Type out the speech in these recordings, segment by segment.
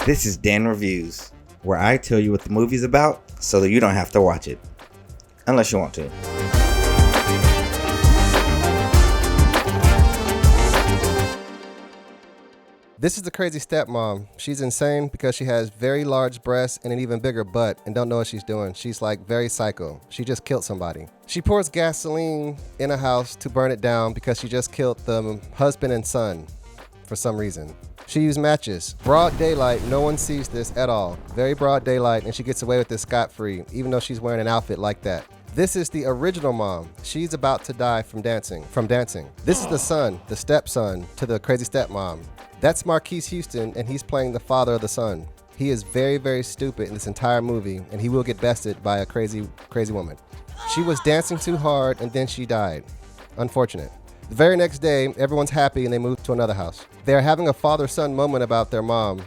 This is DanReviews, where I tell you what the movie's about so that you don't have to watch it. Unless you want to. This is the crazy stepmom. She's insane because she has very large breasts and an even bigger butt and don't know what she's doing. She's like very psycho. She just killed somebody. She pours gasoline in a house to burn it down because she just killed the husband and son for some reason. She used matches. Broad daylight, no one sees this at all. Very broad daylight, and she gets away with this scot-free, even though she's wearing an outfit like that. This is the original mom. She's about to die from dancing. This is the son, the stepson to the crazy stepmom. That's Marquise Houston, and he's playing the father of the son. He is very, very stupid in this entire movie, and he will get bested by a crazy, crazy woman. She was dancing too hard, and then she died. Unfortunate. The very next day, everyone's happy, and they move to another house. They're having a father-son moment about their mom.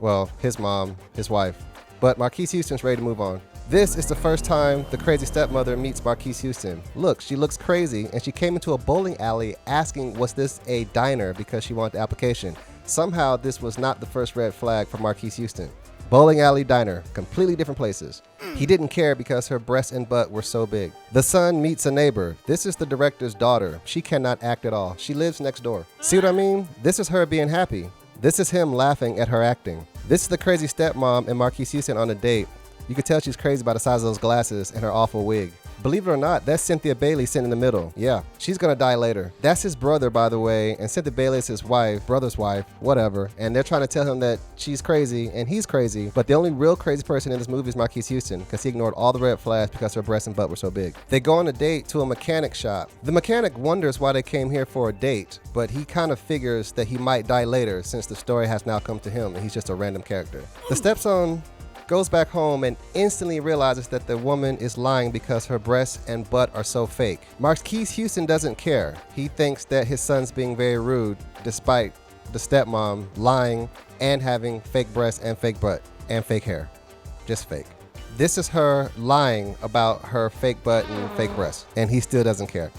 Well, his mom, his wife. But Marquise Houston's ready to move on. This is the first time the crazy stepmother meets Marquise Houston. Look, she looks crazy, and she came into a bowling alley asking, was this a diner, because she wanted the application. Somehow, this was not the first red flag for Marquise Houston. Bowling alley, diner, completely different places. He didn't care because her breast and butt were so big. The son meets a neighbor. This is the director's daughter. She cannot act at all. She lives next door. See what I mean? This is her being happy. This is him laughing at her acting. This is the crazy stepmom and Marquise Houston on a date. You can tell she's crazy by the size of those glasses and her awful wig. Believe it or not, that's Cynthia Bailey sitting in the middle. Yeah, she's gonna die later. That's his brother, by the way, and Cynthia Bailey is his wife, brother's wife, whatever. And they're trying to tell him that she's crazy and he's crazy, but the only real crazy person in this movie is Marquise Houston because he ignored all the red flags because her breasts and butt were so big. They go on a date to a mechanic shop. The mechanic wonders why they came here for a date, but he kind of figures that he might die later since the story has now come to him and he's just a random character. The stepson goes back home and instantly realizes that the woman is lying because her breasts and butt are so fake. Marquise Houston doesn't care. He thinks that his son's being very rude despite the stepmom lying and having fake breasts and fake butt and fake hair. Just fake. This is her lying about her fake butt and fake breasts, and he still doesn't care.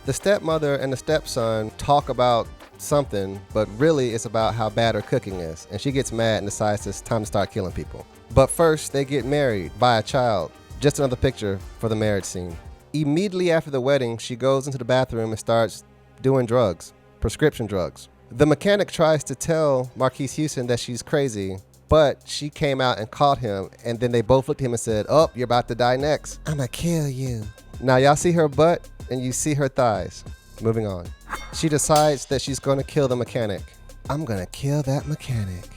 The stepmother and the stepson talk about something, but really it's about how bad her cooking is, and she gets mad and decides it's time to start killing people. But first, they get married by a child. Just another picture for the marriage scene. Immediately after the wedding, she goes into the bathroom and starts doing drugs, prescription drugs. The mechanic tries to tell Marquise Houston that she's crazy, but she came out and caught him, and then they both looked at him and said, "Oh, you're about to die next. I'ma kill you." Now y'all see her butt and you see her thighs. Moving on. She decides that she's gonna kill the mechanic. I'm gonna kill that mechanic.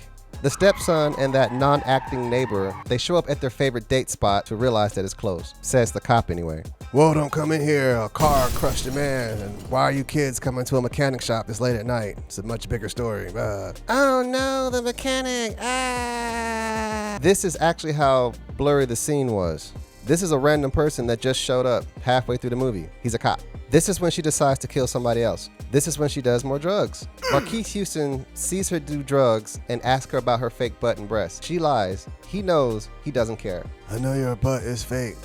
The stepson and that non-acting neighbor, they show up at their favorite date spot to realize that it's closed. Says the cop anyway. Whoa, don't come in here. A car crushed a man. And why are you kids coming to a mechanic shop this late at night? It's a much bigger story. Oh no, the mechanic. This is actually how blurry the scene was. This is a random person that just showed up halfway through the movie. He's a cop. This is when she decides to kill somebody else. This is when she does more drugs. Marquise Houston sees her do drugs and asks her about her fake butt and breasts. She lies. He knows. He doesn't care. I know your butt is fake,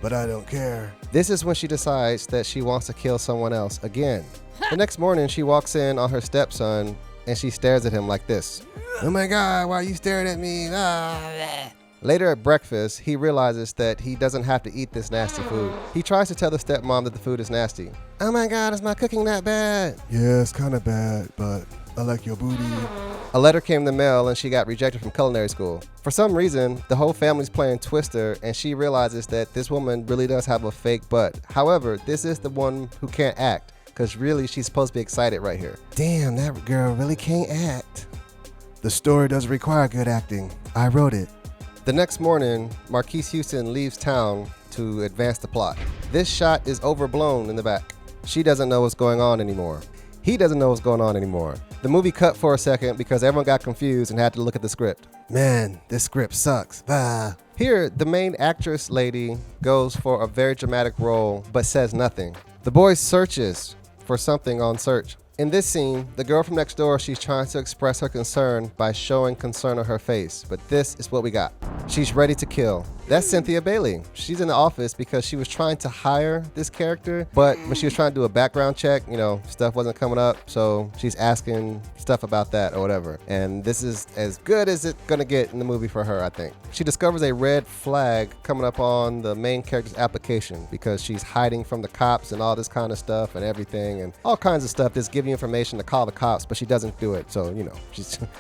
but I don't care. This is when she decides that she wants to kill someone else again. The next morning, she walks in on her stepson and she stares at him like this. Oh my God, why are you staring at me? Later at breakfast, he realizes that he doesn't have to eat this nasty food. He tries to tell the stepmom that the food is nasty. Oh my God, is my cooking that bad? Yeah, it's kind of bad, but I like your booty. A letter came in the mail and she got rejected from culinary school. For some reason, the whole family's playing Twister and she realizes that this woman really does have a fake butt. However, this is the one who can't act because really she's supposed to be excited right here. Damn, that girl really can't act. The story doesn't require good acting. I wrote it. The next morning, Marquise Houston leaves town to advance the plot. This shot is overblown in the back. She doesn't know what's going on anymore. He doesn't know what's going on anymore. The movie cut for a second because everyone got confused and had to look at the script. Man, this script sucks. Here, the main actress lady goes for a very dramatic role but says nothing. The boy searches for something on search. In this scene, the girl from next door, she's trying to express her concern by showing concern on her face, but this is what we got. She's ready to kill. That's Cynthia Bailey. She's in the office because she was trying to hire this character, but when she was trying to do a background check, stuff wasn't coming up, so she's asking stuff about that or whatever. And this is as good as it's gonna get in the movie for her, I think. She discovers a red flag coming up on the main character's application because she's hiding from the cops and all this kind of stuff and everything and all kinds of stuff that's giving you information to call the cops, but she doesn't do it, so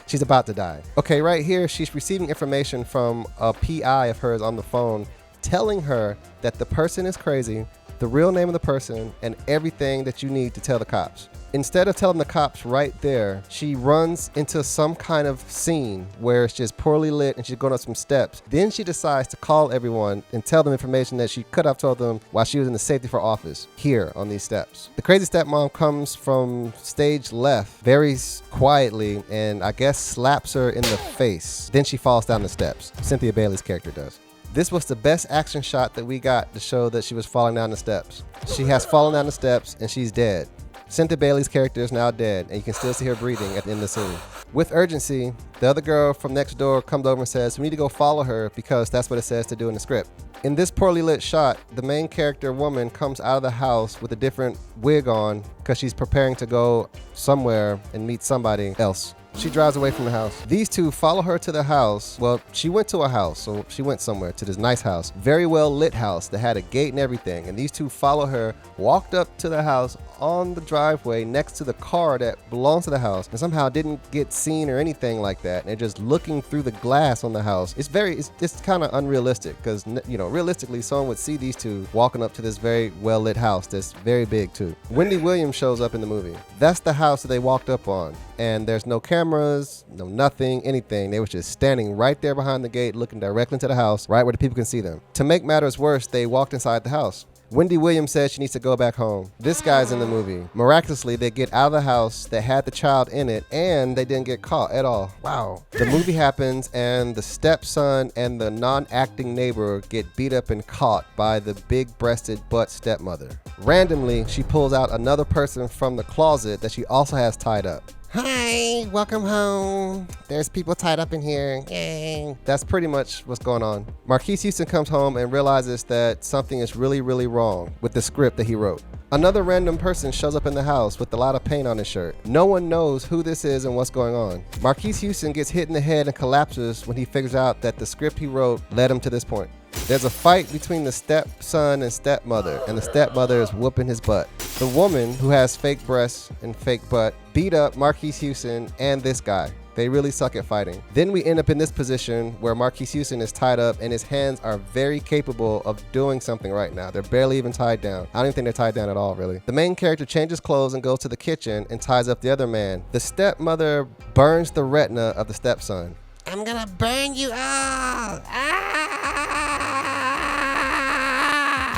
she's about to die. Okay, right here she's receiving information from a PI of hers on the phone telling her that the person is crazy, the real name of the person, and everything that you need to tell the cops. Instead of telling the cops right there, she runs into some kind of scene where it's just poorly lit and she's going up some steps. Then she decides to call everyone and tell them information that she could have told them while she was in the safety for office here on these steps. The crazy stepmom comes from stage left very quietly and I guess slaps her in the face. Then she falls down the steps. Cynthia Bailey's character does. This was the best action shot that we got to show that she was falling down the steps. She has fallen down the steps and she's dead. Cynthia Bailey's character is now dead, and you can still see her breathing at the end of the scene. With urgency, the other girl from next door comes over and says, we need to go follow her because that's what it says to do in the script. In this poorly lit shot, the main character woman comes out of the house with a different wig on because she's preparing to go somewhere and meet somebody else. She drives away from the house. These two follow her to the house. Well, she went to a house, so she went somewhere to this nice house. Very well lit house that had a gate and everything. And these two follow her, walked up to the house on the driveway next to the car that belongs to the house, and somehow didn't get seen or anything like that. And they're just looking through the glass on the house. It's kind of unrealistic because, realistically, someone would see these two walking up to this very well lit house that's very big too. Wendy Williams shows up in the movie. That's the house that they walked up on. And there's no cameras, no nothing, anything. They were just standing right there behind the gate, looking directly into the house, right where the people can see them. To make matters worse, they walked inside the house. Wendy Williams says she needs to go back home. This guy's in the movie. Miraculously, they get out of the house that had the child in it, and they didn't get caught at all. Wow. The movie happens, and the stepson and the non-acting neighbor get beat up and caught by the big-breasted butt stepmother. Randomly, she pulls out another person from the closet that she also has tied up. Hi, welcome home. There's people tied up in here. Yay. That's pretty much what's going on. Marquise Houston comes home and realizes that something is really, really wrong with the script that he wrote. Another random person shows up in the house with a lot of paint on his shirt. No one knows who this is and what's going on. Marquise Houston gets hit in the head and collapses when he figures out that the script he wrote led him to this point. There's a fight between the stepson and stepmother, and the stepmother is whooping his butt. The woman, who has fake breasts and fake butt, beat up Marquise Houston and this guy. They really suck at fighting. Then we end up in this position where Marquise Houston is tied up and his hands are very capable of doing something right now. They're barely even tied down. I don't even think they're tied down at all, really. The main character changes clothes and goes to the kitchen and ties up the other man. The stepmother burns the retina of the stepson. I'm gonna burn you all!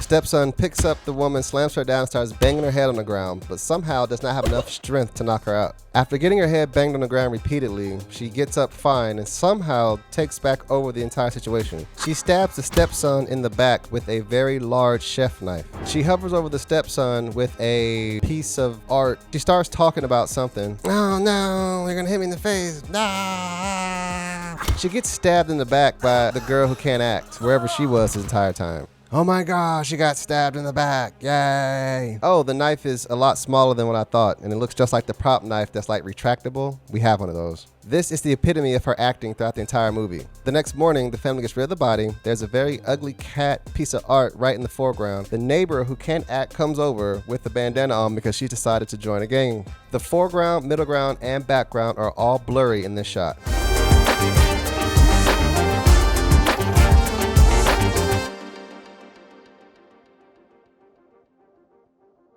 Stepson picks up the woman, slams her down, and starts banging her head on the ground, but somehow does not have enough strength to knock her out. After getting her head banged on the ground repeatedly, she gets up fine and somehow takes back over the entire situation. She stabs the stepson in the back with a very large chef knife. She hovers over the stepson with a piece of art. She starts talking about something. Oh no, you're gonna hit me in the face. No. She gets stabbed in the back by the girl who can't act, wherever she was this entire time. Oh my gosh, she got stabbed in the back. Yay. Oh, the knife is a lot smaller than what I thought, and it looks just like the prop knife that's like retractable. We have one of those. This is the epitome of her acting throughout the entire movie. The next morning, the family gets rid of the body. There's a very ugly cat piece of art right in the foreground. The neighbor who can't act comes over with the bandana on because she decided to join a gang. The foreground, middle ground, and background are all blurry in this shot.